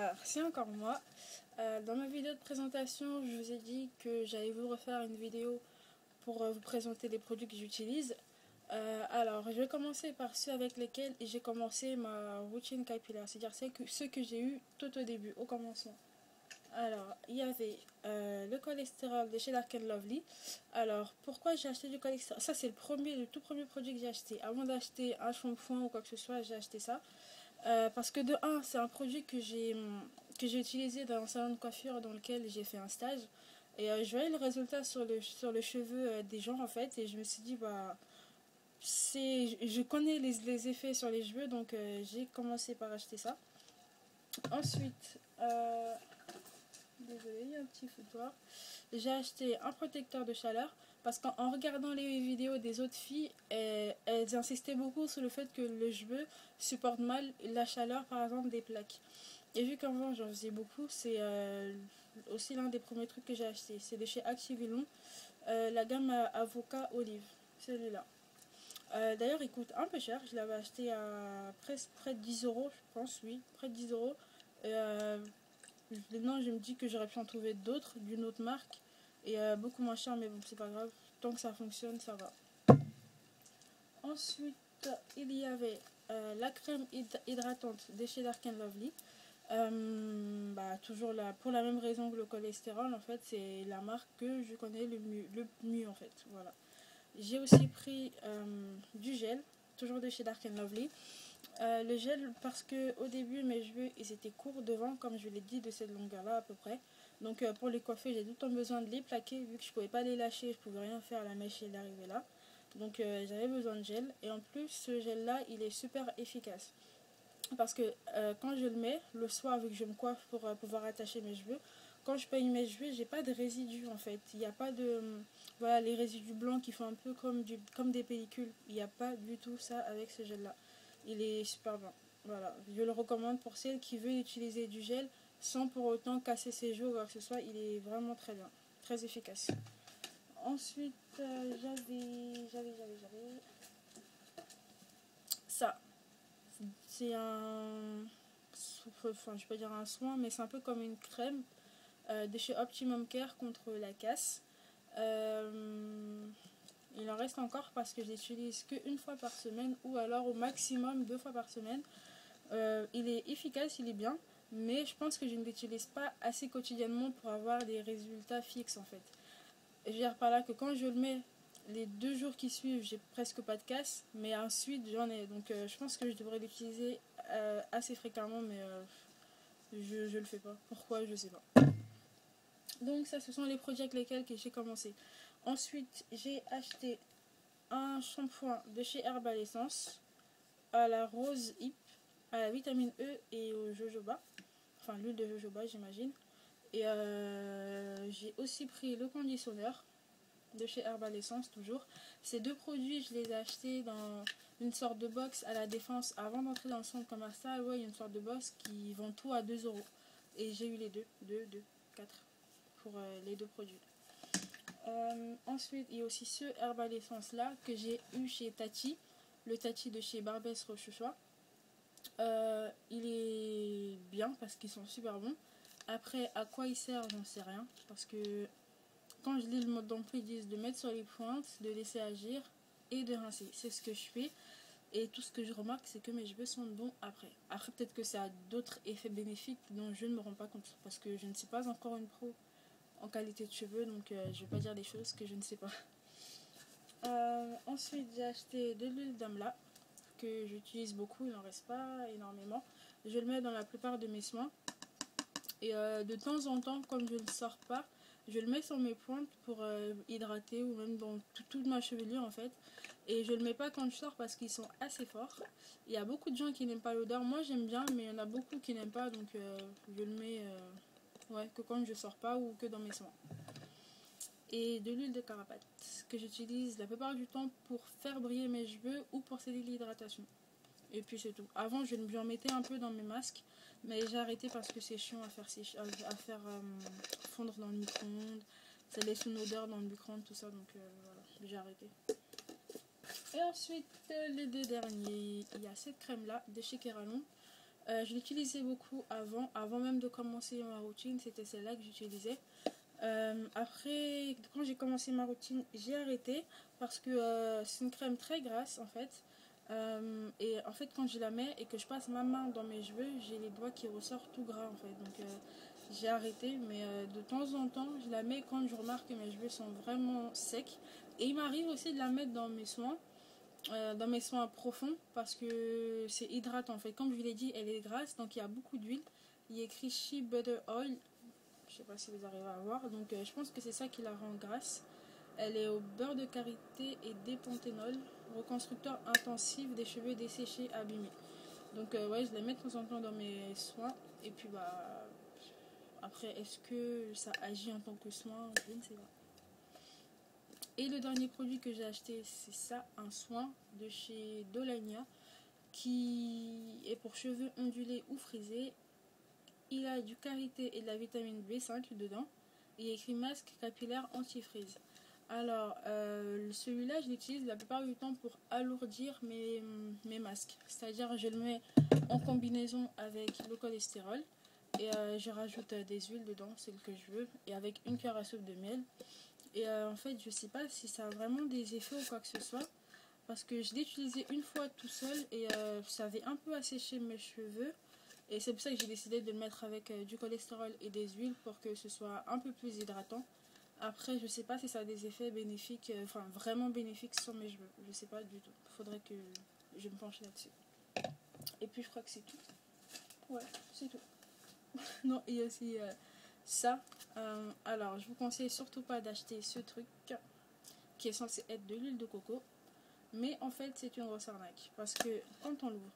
Alors, c'est encore moi. Dans ma vidéo de présentation, je vous ai dit que j'allais vous refaire une vidéo pour vous présenter les produits que j'utilise. Alors, je vais commencer par ceux avec lesquels j'ai commencé ma routine capillaire, c'est-à-dire ceux que j'ai eu tout au début, au commencement. Alors, il y avait le cholestérol de chez Dark & Lovely. Alors, pourquoi j'ai acheté du cholestérol? Ça, c'est le tout premier produit que j'ai acheté. Avant d'acheter un shampoing ou quoi que ce soit, j'ai acheté ça. Parce que de 1, c'est un produit que j'ai utilisé dans un salon de coiffure dans lequel j'ai fait un stage. Et je voyais le résultat sur le cheveu des gens, en fait. Et je me suis dit, bah, je connais les effets sur les cheveux, donc j'ai commencé par acheter ça. Ensuite, désolé, il y a un petit foutoir. J'ai acheté un protecteur de chaleur parce qu'en regardant les vidéos des autres filles, elles insistaient beaucoup sur le fait que le cheveu supporte mal la chaleur, par exemple, des plaques. Et vu qu'avant j'en faisais beaucoup, c'est aussi l'un des premiers trucs que j'ai acheté. C'est de chez Activilon, la gamme Avocat Olive, celui-là. D'ailleurs, il coûte un peu cher. Je l'avais acheté à près de 10 euros, je pense, oui, près de 10 euros. Maintenant, je me dis que j'aurais pu en trouver d'autres d'une autre marque et beaucoup moins cher, mais bon, c'est pas grave. Tant que ça fonctionne, ça va. Ensuite, il y avait la crème hydratante de chez Dark & Lovely. Toujours pour la même raison que le cholestérol, en fait, c'est la marque que je connais le mieux en fait. Voilà. J'ai aussi pris du gel, toujours de chez Dark & Lovely. Le gel parce que au début mes cheveux ils étaient courts devant, comme je l'ai dit, de cette longueur là à peu près. Donc pour les coiffer j'ai tout le temps besoin de les plaquer, vu que je pouvais pas les lâcher, je pouvais rien faire, la mèche est arrivée là. Donc j'avais besoin de gel, et en plus ce gel là il est super efficace parce que quand je le mets le soir, vu que je me coiffe pour pouvoir attacher mes cheveux, quand je peigne mes cheveux j'ai pas de résidus en fait, il n'y a pas de voilà, les résidus blancs qui font un peu comme des pellicules, il n'y a pas du tout ça avec ce gel là. Il est super bon. Voilà, je le recommande pour celles qui veulent utiliser du gel sans pour autant casser ses cheveux ou quoi que ce soit. Il est vraiment très bien, très efficace. Ensuite, j'avais ça. C'est un, enfin, je vais pas dire un soin, mais c'est un peu comme une crème de chez Optimum Care contre la casse. Il en reste encore parce que je l'utilise qu'une fois par semaine ou alors au maximum 2 fois par semaine. Il est efficace, il est bien, mais je pense que je ne l'utilise pas assez quotidiennement pour avoir des résultats fixes en fait. Je veux dire par là que quand je le mets, les 2 jours qui suivent, j'ai presque pas de casse, mais ensuite j'en ai. Donc je pense que je devrais l'utiliser assez fréquemment, mais je le fais pas. Pourquoi, je sais pas. Donc ça, ce sont les produits avec lesquels j'ai commencé. Ensuite, j'ai acheté un shampoing de chez Herbal Essence à la rose hip, à la vitamine E et au jojoba. Enfin, l'huile de jojoba, j'imagine. Et j'ai aussi pris le conditionneur de chez Herbal Essence, toujours. Ces 2 produits, je les ai achetés dans une sorte de box à la Défense avant d'entrer dans le centre commercial. Ouais, il y a une sorte de box qui vend tout à 2 euros. Et j'ai eu les 4 pour les 2 produits. Ensuite, il y a aussi ce Herbal Essence là que j'ai eu chez Tati, le Tati de chez Barbès Rochechouart. Il est bien parce qu'ils sont super bons. Après, à quoi il sert, j'en sais rien. Parce que quand je lis le mode d'emploi, ils disent de mettre sur les pointes, de laisser agir et de rincer. C'est ce que je fais. Et tout ce que je remarque, c'est que mes cheveux sont bons après. Après, peut-être que ça a d'autres effets bénéfiques dont je ne me rends pas compte. Parce que je ne suis pas encore une pro en qualité de cheveux. Donc, je ne vais pas dire des choses que je ne sais pas. Ensuite, j'ai acheté de l'huile d'amla que j'utilise beaucoup, il n'en reste pas énormément. Je le mets dans la plupart de mes soins. Et de temps en temps, comme je ne le sors pas, je le mets sur mes pointes pour hydrater, ou même dans toute ma chevelure en fait. Et je le mets pas quand je sors parce qu'ils sont assez forts. Il y a beaucoup de gens qui n'aiment pas l'odeur. Moi j'aime bien, mais il y en a beaucoup qui n'aiment pas, donc je le mets que quand je sors pas ou que dans mes soins. Et de l'huile de carapate que j'utilise la plupart du temps pour faire briller mes cheveux ou pour céder l'hydratation. Et puis c'est tout. Avant je en mettais un peu dans mes masques, mais j'ai arrêté parce que c'est chiant à faire fondre dans le micro-ondes. Ça laisse une odeur dans le micro-ondes, tout ça, donc voilà, j'ai arrêté. Et ensuite les 2 derniers, il y a cette crème là de chez Kéralon. Je l'utilisais beaucoup avant même de commencer ma routine, c'était celle-là que j'utilisais. Après, quand j'ai commencé ma routine, j'ai arrêté parce que c'est une crème très grasse en fait. Et en fait, quand je la mets et que je passe ma main dans mes cheveux, j'ai les doigts qui ressortent tout gras en fait. Donc j'ai arrêté, mais de temps en temps, je la mets quand je remarque que mes cheveux sont vraiment secs. Et il m'arrive aussi de la mettre dans mes soins profonds parce que c'est hydratant en fait. Comme je vous l'ai dit, elle est grasse, donc il y a beaucoup d'huile. Il est écrit Shea Butter Oil. Je sais pas si vous arrivez à voir. Donc je pense que c'est ça qui la rend grasse. Elle est au beurre de karité et dépanthénol, reconstructeur intensif des cheveux desséchés abîmés. Donc ouais, je la mets de temps en temps dans mes soins. Et puis bah après, est-ce que ça agit en tant que soin? Je ne sais pas. Et le dernier produit que j'ai acheté, c'est ça, un soin de chez Dolania qui est pour cheveux ondulés ou frisés. Il a du karité et de la vitamine B5 dedans. Il y a écrit masque capillaire anti-frise. Alors, celui-là, je l'utilise la plupart du temps pour alourdir mes masques. C'est-à-dire, je le mets en combinaison avec le cholestérol et je rajoute des huiles dedans, celles que je veux, et avec une cuillère à soupe de miel. Et en fait, je sais pas si ça a vraiment des effets ou quoi que ce soit, parce que je l'ai utilisé une fois tout seul et ça avait un peu asséché mes cheveux. Et c'est pour ça que j'ai décidé de le mettre avec du cholestérol et des huiles pour que ce soit un peu plus hydratant. Après, je sais pas si ça a des effets bénéfiques, enfin vraiment bénéfiques sur mes cheveux. Je sais pas du tout. Faudrait que je me penche là-dessus. Et puis je crois que c'est tout. Ouais, c'est tout. Non, il y a aussi ça. Alors, je vous conseille surtout pas d'acheter ce truc qui est censé être de l'huile de coco. Mais en fait, c'est une grosse arnaque. Parce que quand on l'ouvre,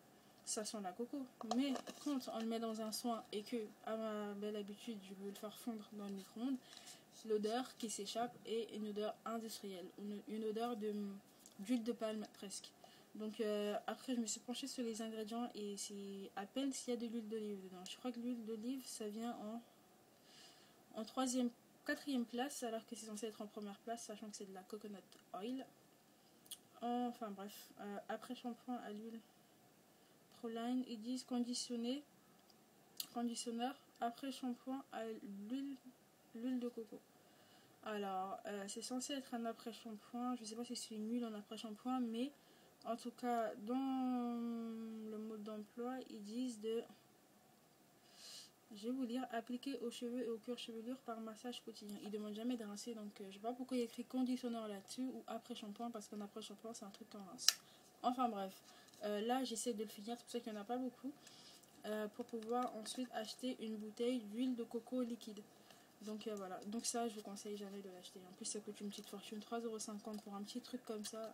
ça sent la coco. Mais quand on le met dans un soin et que, à ma belle habitude, je veux le faire fondre dans le micro-ondes, l'odeur qui s'échappe est une odeur industrielle. Une odeur d'huile de palme presque. Donc après, je me suis penchée sur les ingrédients et c'est à peine s'il y a de l'huile d'olive dedans. Je crois que l'huile d'olive, ça vient en troisième, quatrième place, alors que c'est censé être en première place, sachant que c'est de la coconut oil. Enfin bref, après shampoing à l'huile Proline, ils disent conditionneur, après shampoing à l'huile de coco. Alors, c'est censé être un après shampoing, je sais pas si c'est une huile en après shampoing, mais en tout cas, dans le mode d'emploi, ils disent je vais vous lire, appliquer aux cheveux et au cuir chevelure par massage quotidien. Ils ne demandent jamais de rincer, donc je sais pas pourquoi il y a écrit conditionneur là-dessus ou après shampoing, parce qu'un après shampoing c'est un truc qu'on rince. Enfin bref, là j'essaie de le finir, c'est pour ça qu'il n'y en a pas beaucoup, pour pouvoir ensuite acheter une bouteille d'huile de coco liquide. Donc voilà, donc ça je vous conseille jamais de l'acheter. En plus ça coûte une petite fortune, 3,50 € pour un petit truc comme ça.